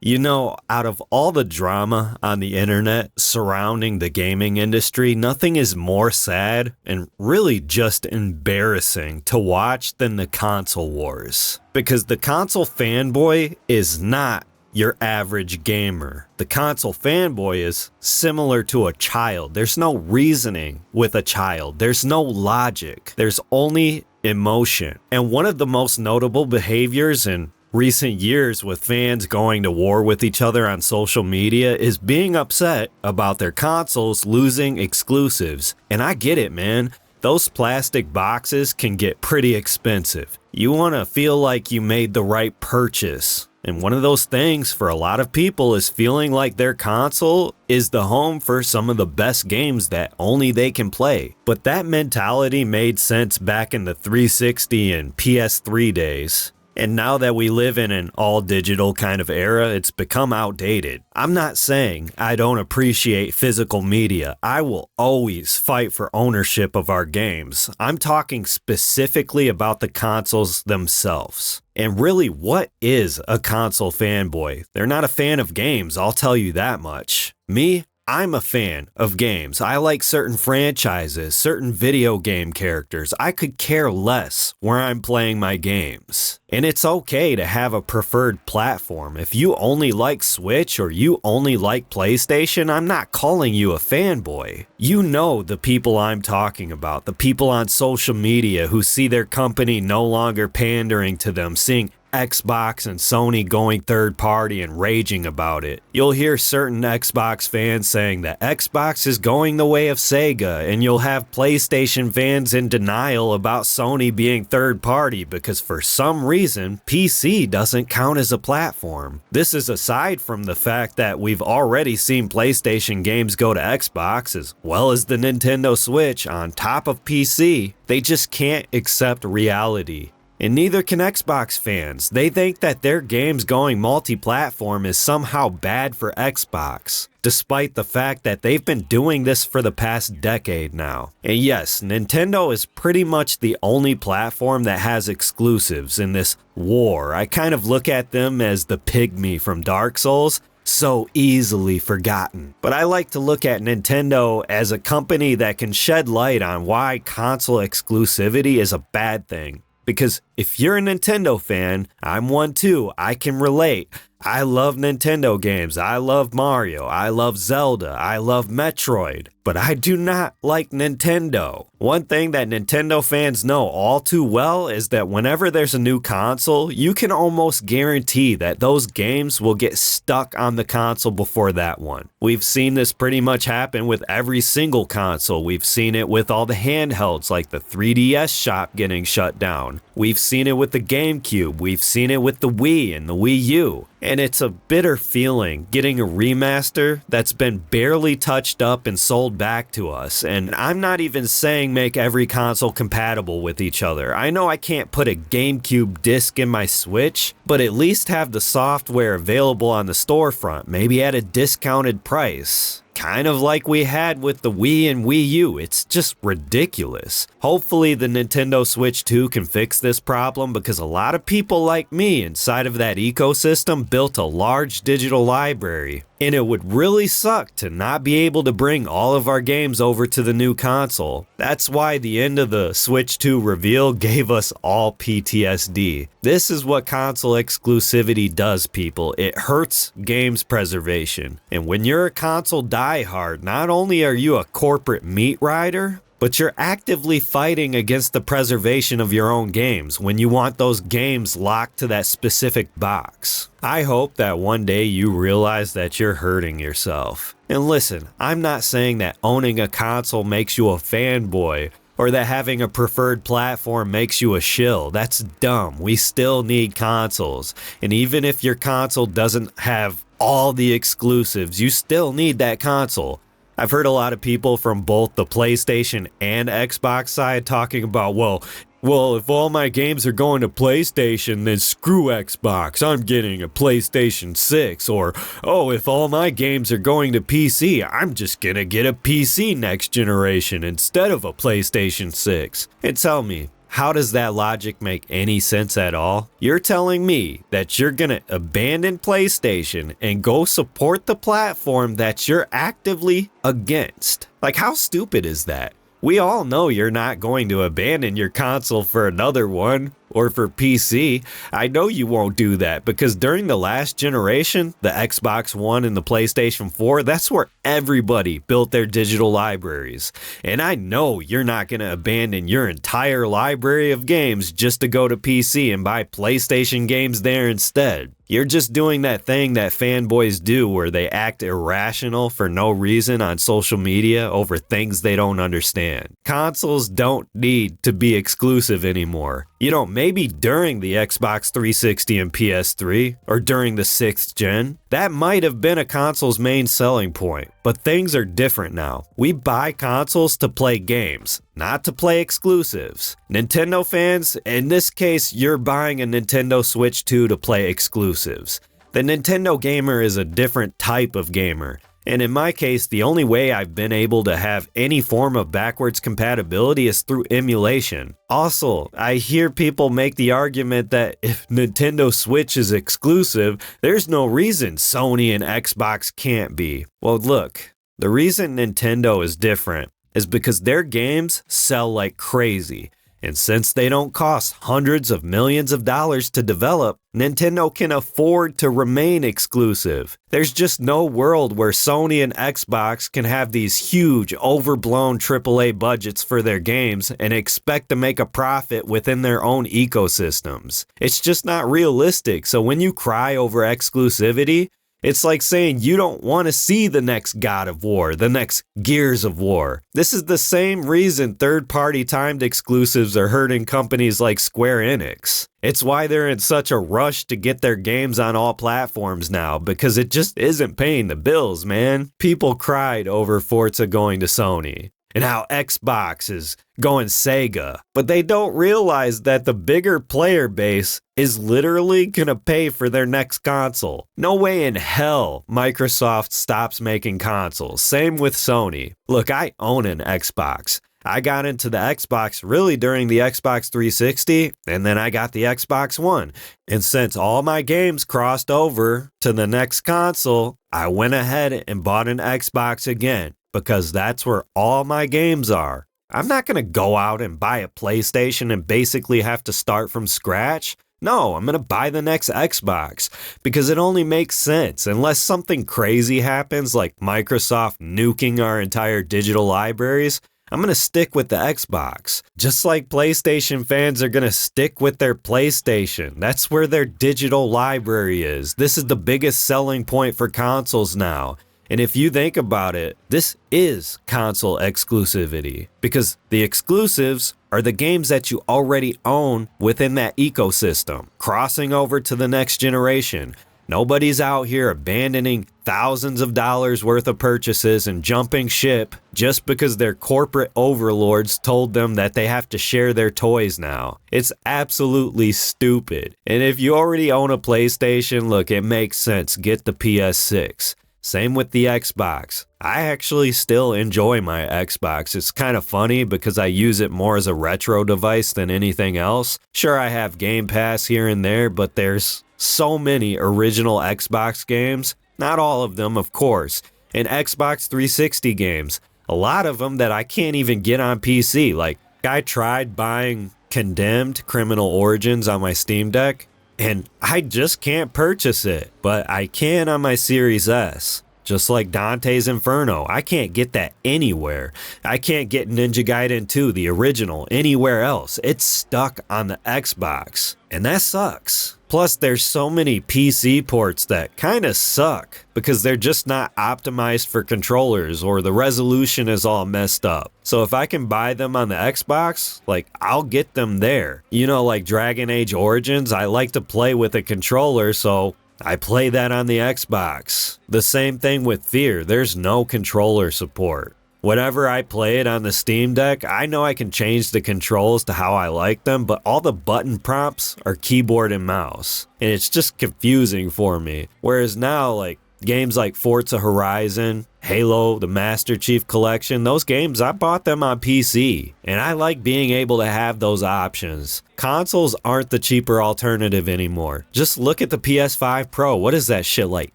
You know, out of all the drama on the internet surrounding the gaming industry, nothing is more sad and really just embarrassing to watch than the console wars. Because the console fanboy is not your average gamer. The console fanboy is similar to a child. There's no reasoning with a child. There's no logic. There's only emotion. And one of the most notable behaviors in recent years with fans going to war with each other on social media is being upset about their consoles losing exclusives. And I get it, man. Those plastic boxes can get pretty expensive. You want to feel like you made the right purchase. And one of those things for a lot of people is feeling like their console is the home for some of the best games that only they can play. But that mentality made sense back in the 360 and PS3 days. And now that we live in an all-digital kind of era, it's become outdated. I'm not saying I don't appreciate physical media. I will always fight for ownership of our games. I'm talking specifically about the consoles themselves. And really, what is a console fanboy? They're not a fan of games, I'll tell you that much. Me? I'm a fan of games. I like certain franchises, certain video game characters. I could care less where I'm playing my games. And it's okay to have a preferred platform. If you only like Switch or you only like PlayStation, I'm not calling you a fanboy. You know the people I'm talking about, the people on social media who see their company no longer pandering to them, seeing Xbox and Sony going third party and raging about it. You'll hear certain Xbox fans saying that Xbox is going the way of Sega, and you'll have PlayStation fans in denial about Sony being third party because for some reason PC doesn't count as a platform. This is aside from the fact that we've already seen PlayStation games go to Xbox as well as the Nintendo Switch on top of PC. They just can't accept reality. And neither can Xbox fans. They think that their games going multi-platform is somehow bad for Xbox, despite the fact that they've been doing this for the past decade now. And yes, Nintendo is pretty much the only platform that has exclusives in this war. I kind of look at them as the pygmy from Dark Souls, so easily forgotten. But I like to look at Nintendo as a company that can shed light on why console exclusivity is a bad thing. Because if you're a Nintendo fan, I'm one too, I can relate. I love Nintendo games, I love Mario, I love Zelda, I love Metroid, but I do not like Nintendo. One thing that Nintendo fans know all too well is that whenever there's a new console, you can almost guarantee that those games will get stuck on the console before that one. We've seen this pretty much happen with every single console. We've seen it with all the handhelds like the 3DS shop getting shut down. We've seen it with the GameCube, we've seen it with the Wii and the Wii U. And it's a bitter feeling getting a remaster that's been barely touched up and sold back to us. And I'm not even saying make every console compatible with each other. I know I can't put a GameCube disc in my Switch, but at least have the software available on the storefront, maybe at a discounted price. Kind of like we had with the Wii and Wii U. It's just ridiculous. Hopefully the Nintendo Switch 2 can fix this problem because a lot of people like me inside of that ecosystem built a large digital library. And it would really suck to not be able to bring all of our games over to the new console. That's why the end of the Switch 2 reveal gave us all PTSD. This is what console exclusivity does, people. It hurts games preservation. And when you're a console diehard, not only are you a corporate meat rider, but you're actively fighting against the preservation of your own games when you want those games locked to that specific box. I hope that one day you realize that you're hurting yourself. And listen, I'm not saying that owning a console makes you a fanboy or that having a preferred platform makes you a shill. That's dumb. We still need consoles. And even if your console doesn't have all the exclusives, you still need that console. I've heard a lot of people from both the PlayStation and Xbox side talking about, well, if all my games are going to PlayStation, then screw Xbox, I'm getting a PlayStation 6. Or, oh, if all my games are going to PC, I'm just gonna get a PC next generation instead of a PlayStation 6. And tell me, how does that logic make any sense at all? You're telling me that you're gonna abandon PlayStation and go support the platform that you're actively against? Like, how stupid is that? We all know you're not going to abandon your console for another one or for PC. I know you won't do that because during the last generation, the Xbox One and the PlayStation 4, that's where everybody built their digital libraries. And I know you're not going to abandon your entire library of games just to go to PC and buy PlayStation games there instead. You're just doing that thing that fanboys do where they act irrational for no reason on social media over things they don't understand. Consoles don't need to be exclusive anymore. You know, maybe during the Xbox 360 and PS3, or during the 6th gen, that might have been a console's main selling point. But things are different now. We buy consoles to play games, not to play exclusives. Nintendo fans, in this case, you're buying a Nintendo Switch 2 to play exclusives. The Nintendo gamer is a different type of gamer. And in my case, the only way I've been able to have any form of backwards compatibility is through emulation. Also, I hear people make the argument that if Nintendo Switch is exclusive, there's no reason Sony and Xbox can't be. Well, look, the reason Nintendo is different is because their games sell like crazy. And since they don't cost hundreds of millions of dollars to develop, Nintendo can afford to remain exclusive. There's just no world where Sony and Xbox can have these huge, overblown AAA budgets for their games and expect to make a profit within their own ecosystems. It's just not realistic, so when you cry over exclusivity, it's like saying you don't want to see the next God of War, the next Gears of War. This is the same reason third-party timed exclusives are hurting companies like Square Enix. It's why they're in such a rush to get their games on all platforms now, because it just isn't paying the bills, man. People cried over Forza going to Sony, and how Xbox is going Sega. But they don't realize that the bigger player base is literally gonna pay for their next console. No way in hell Microsoft stops making consoles. Same with Sony. Look, I own an Xbox. I got into the Xbox really during the Xbox 360, and then I got the Xbox One. And since all my games crossed over to the next console, I went ahead and bought an Xbox again, because that's where all my games are. I'm not going to go out and buy a PlayStation and basically have to start from scratch. No, I'm going to buy the next Xbox because it only makes sense unless something crazy happens like Microsoft nuking our entire digital libraries. I'm going to stick with the Xbox. Just like PlayStation fans are going to stick with their PlayStation. That's where their digital library is. This is the biggest selling point for consoles now. And if you think about it, this is console exclusivity because the exclusives are the games that you already own within that ecosystem, crossing over to the next generation. Nobody's out here abandoning thousands of dollars worth of purchases and jumping ship just because their corporate overlords told them that they have to share their toys now. It's absolutely stupid. And if you already own a PlayStation, look, it makes sense. Get the PS6. Same with the Xbox. I actually still enjoy my Xbox. It's kind of funny because I use it more as a retro device than anything else. Sure, I have Game Pass here and there, but there's so many original Xbox games. Not all of them, of course. And Xbox 360 games. A lot of them that I can't even get on PC. Like, I tried buying Condemned Criminal Origins on my Steam Deck, and I just can't purchase it, but I can on my Series S. Just like Dante's Inferno, I can't get that anywhere. I can't get Ninja Gaiden 2, the original, anywhere else. It's stuck on the Xbox, and that sucks. Plus, there's so many PC ports that kind of suck because they're just not optimized for controllers or the resolution is all messed up. So if I can buy them on the Xbox, like, I'll get them there. You know, like Dragon Age Origins, I like to play with a controller, so I play that on the Xbox. The same thing with Fear, there's no controller support. Whenever I play it on the Steam Deck, I know I can change the controls to how I like them, but all the button prompts are keyboard and mouse. And it's just confusing for me. Whereas now, like, Games like Forza Horizon, Halo, the Master Chief Collection, those games, I bought them on PC, and I like being able to have those options. Consoles aren't the cheaper alternative anymore. Just look at the PS5 Pro. What is that shit, like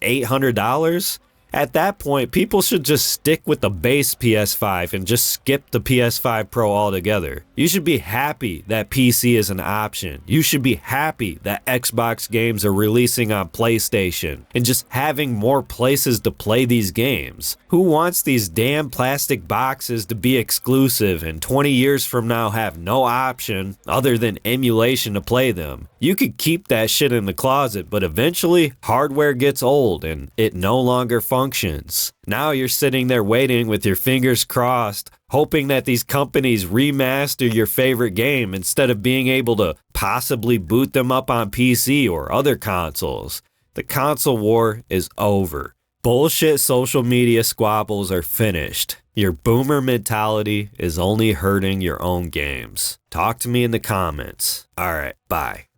$800? At that point, people should just stick with the base PS5 and just skip the PS5 Pro altogether. You should be happy that PC is an option. You should be happy that Xbox games are releasing on PlayStation and just having more places to play these games. Who wants these damn plastic boxes to be exclusive and 20 years from now have no option other than emulation to play them? You could keep that shit in the closet, but eventually hardware gets old and it no longer functions. Now you're sitting there waiting with your fingers crossed, hoping that these companies remaster your favorite game instead of being able to possibly boot them up on PC or other consoles. The console war is over. Bullshit social media squabbles are finished. Your boomer mentality is only hurting your own games. Talk to me in the comments. All right, bye.